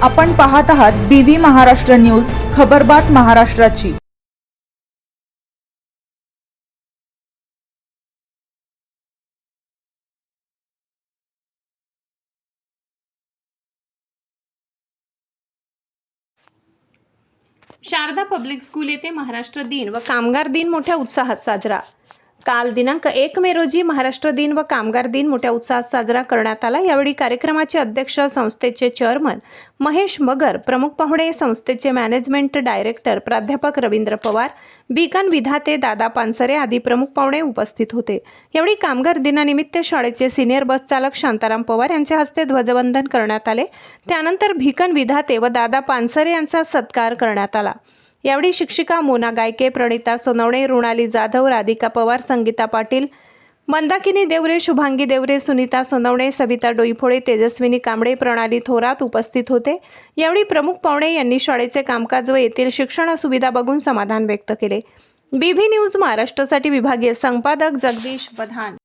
आपण पाहत आहात BV महाराष्ट्र न्यूज, खबरबात महाराष्ट्राची। शारदा पब्लिक स्कूल येथे महाराष्ट्र दिन व कामगार दिन मोठ्या उत्साहात साजरा। काल दिनांक 1 मे रोजी महाराष्ट्र दिन व कामगार दिन मोठ्या उत्साहात साजरा करण्यात आला। यावेळी कार्यक्रमाचे अध्यक्ष संस्थेचे चेअरमन महेश मगर, प्रमुख पाहुणे संस्थेचे मॅनेजमेंट डायरेक्टर प्राध्यापक रवींद्र पवार, बीकन विधाते दादा पानसरे आदी प्रमुख पाहुणे उपस्थित होते। यावेळी कामगार दिनानिमित्त शाळेचे सिनियर बस चालक शांताराम पवार यांच्या हस्ते ध्वजवंदन करण्यात आले। त्यानंतर बीकन विधाते व दादा पानसरे यांचा सत्कार करण्यात आला। यावेळी शिक्षिका मोना गायके, प्रणिता सोनवणे, रुणाली जाधव, राधिका पवार, संगीता पाटील, मंदाकिनी देवरे, शुभांगी देवरे, सुनीता सोनवणे, सविता डोईफोडे, तेजस्विनी कांबळे, प्रणाली थोरात उपस्थित होते। यावेळी प्रमुख पाहुणे यांनी शाळेचे कामकाज व येथील शिक्षण सुविधा बघून समाधान व्यक्त केले। BV न्यूज महाराष्ट्रासाठी विभागीय संपादक जगदीश बधान।